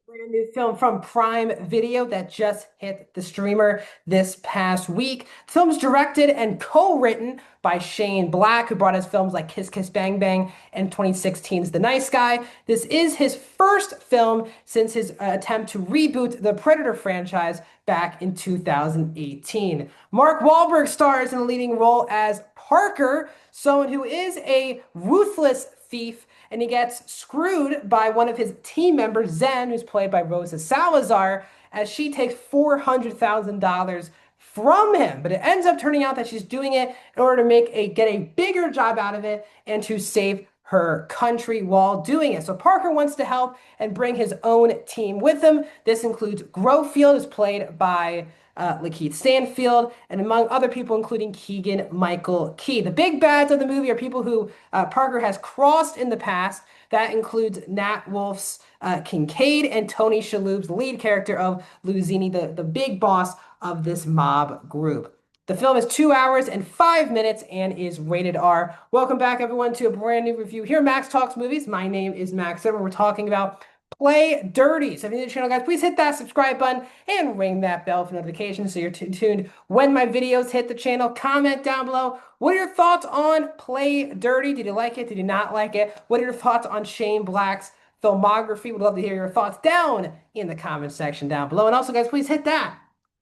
Brand new film from Prime Video that just hit the streamer this past week. The film's directed and co-written by Shane Black, who brought us films like Kiss Kiss Bang Bang and 2016's The Nice Guy. This is his first film since his attempt to reboot the Predator franchise back in 2018. Mark Wahlberg stars in a leading role as Parker, someone who is a ruthless thief, and he gets screwed by one of his team members, Zen, who's played by Rosa Salazar, as she takes $400,000 from him. But it ends up turning out that she's doing it in order to get a bigger job out of it and to save her country while doing it. So Parker wants to help and bring his own team with him. This includes Grofield, who's played by Lakeith Stanfield, and among other people, including Keegan-Michael Key. The big bads of the movie are people who Parker has crossed in the past. That includes Nat Wolff's Kincaid and Tony Shalhoub's lead character of Luzini, the big boss of this mob group. The film is 2 hours and 5 minutes and is rated R. Welcome back, everyone, to a brand new review here, Max Talks Movies. My name is Max Zimmer. We're talking about Play Dirty. So if you're new to the channel, guys, please hit that subscribe button and ring that bell for notifications so you're tuned when my videos hit the channel. Comment down below. What are your thoughts on Play Dirty? Did you like it? Did you not like it? What are your thoughts on Shane Black's filmography? Would love to hear your thoughts down in the comment section down below. And also, guys, please hit that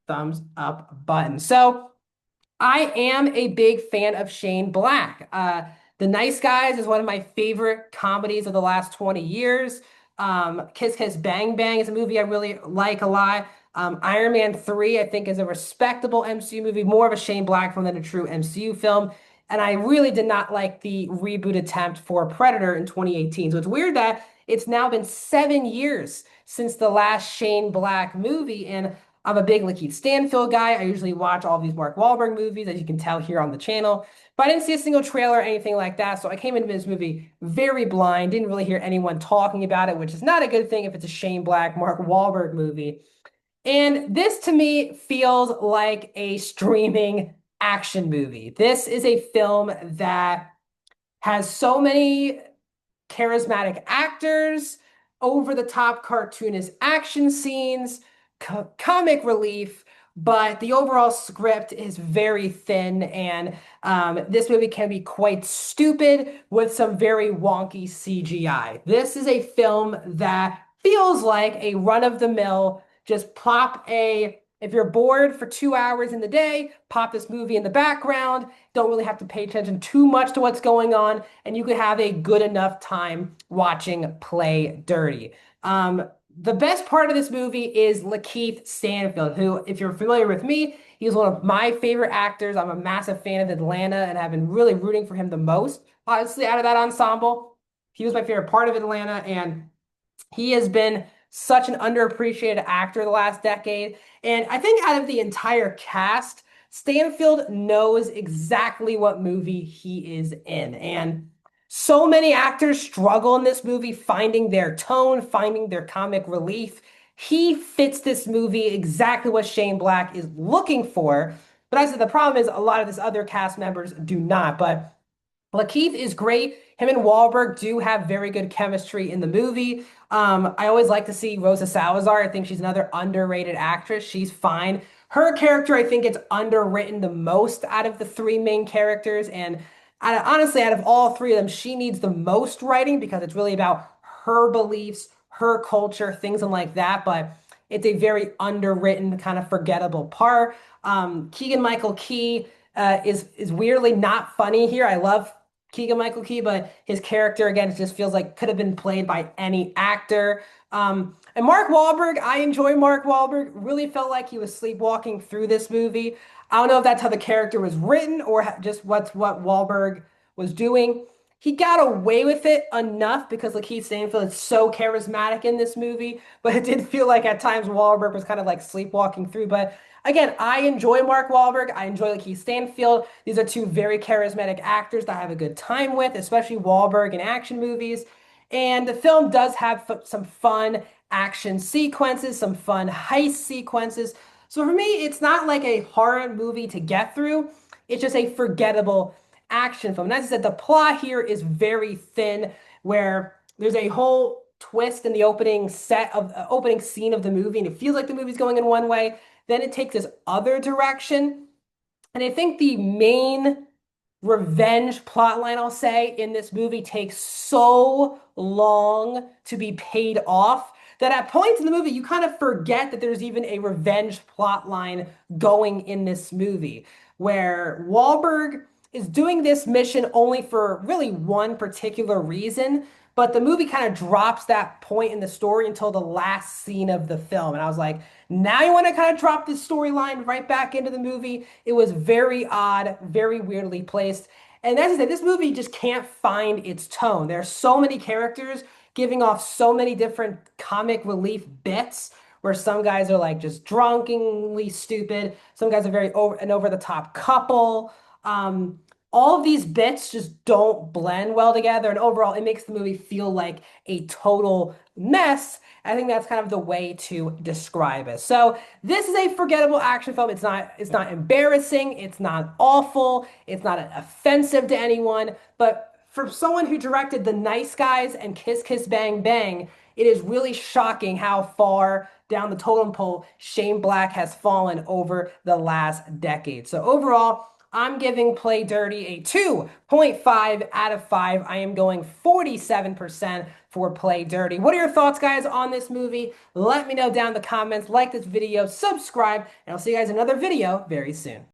thumbs up button. So I am a big fan of Shane Black. The Nice Guys is one of my favorite comedies of the last 20 years. Kiss Kiss Bang Bang is a movie I really like a lot. Iron Man 3, I think, is a respectable MCU movie, more of a Shane Black film than a true MCU film. And I really did not like the reboot attempt for Predator in 2018. So it's weird that it's now been 7 years since the last Shane Black movie. And I'm a big Lakeith Stanfield guy. I usually watch all these Mark Wahlberg movies, as you can tell here on the channel. But I didn't see a single trailer or anything like that. So I came into this movie very blind, didn't really hear anyone talking about it, which is not a good thing if it's a Shane Black, Mark Wahlberg movie. And this to me feels like a streaming action movie. This is a film that has so many charismatic actors, over the top cartoonist action scenes, comic relief, but the overall script is very thin, and this movie can be quite stupid with some very wonky CGI. This is a film that feels like a run-of-the-mill, just if you're bored for 2 hours in the day, pop this movie in the background. Don't really have to pay attention too much to what's going on, and you could have a good enough time watching Play Dirty. The best part of this movie is Lakeith Stanfield, who, if you're familiar with me, he's one of my favorite actors. I'm a massive fan of Atlanta and have been really rooting for him the most. Obviously, out of that ensemble, he was my favorite part of Atlanta, and he has been such an underappreciated actor the last decade. And I think out of the entire cast, Stanfield knows exactly what movie he is in. And so many actors struggle in this movie finding their tone, finding their comic relief. He fits this movie exactly what Shane Black is looking for. But I said the problem is a lot of this other cast members do not. But Lakeith is great. Him and Wahlberg do have very good chemistry in the movie. I always like to see Rosa Salazar. I think she's another underrated actress. She's fine. Her character, I think, gets underwritten the most out of the three main characters. And honestly, out of all three of them, she needs the most writing because it's really about her beliefs, her culture, things and like that. But it's a very underwritten, kind of forgettable part. Keegan-Michael Key is weirdly not funny here. I love Keegan-Michael Key, but his character, again, it just feels like could have been played by any actor. And Mark Wahlberg, I enjoy Mark Wahlberg. Really felt like he was sleepwalking through this movie. I don't know if that's how the character was written or just what Wahlberg was doing. He got away with it enough because Lakeith Stanfield is so charismatic in this movie, but it did feel like at times Wahlberg was kind of like sleepwalking through. But again, I enjoy Mark Wahlberg. I enjoy Lakeith Stanfield. These are two very charismatic actors that I have a good time with, especially Wahlberg in action movies. And the film does have some fun action sequences, some fun heist sequences. So for me, it's not like a horror movie to get through. It's just a forgettable action film. And as I said, the plot here is very thin, where there's a whole twist in the opening scene of the movie, and it feels like the movie's going in one way. Then it takes this other direction. And I think the main revenge plotline, I'll say, in this movie takes so long to be paid off that at points in the movie you kind of forget that there's even a revenge plotline going in this movie, where Wahlberg is doing this mission only for really one particular reason, but the movie kind of drops that point in the story until the last scene of the film. And I was like, now you want to kind of drop this storyline right back into the movie? It was very odd, very weirdly placed. And as I said, this movie just can't find its tone. There are so many characters giving off so many different comic relief bits where some guys are like just drunkenly stupid. Some guys are very over the top couple. Um, all of these bits just don't blend well together. And overall, it makes the movie feel like a total mess. I think that's kind of the way to describe it. So this is a forgettable action film. It's not embarrassing. It's not awful. It's not offensive to anyone. But for someone who directed The Nice Guys and Kiss Kiss Bang Bang, it is really shocking how far down the totem pole Shane Black has fallen over the last decade. So overall, I'm giving Play Dirty a 2.5 out of 5. I am going 47% for Play Dirty. What are your thoughts, guys, on this movie? Let me know down in the comments. Like this video, subscribe, and I'll see you guys in another video very soon.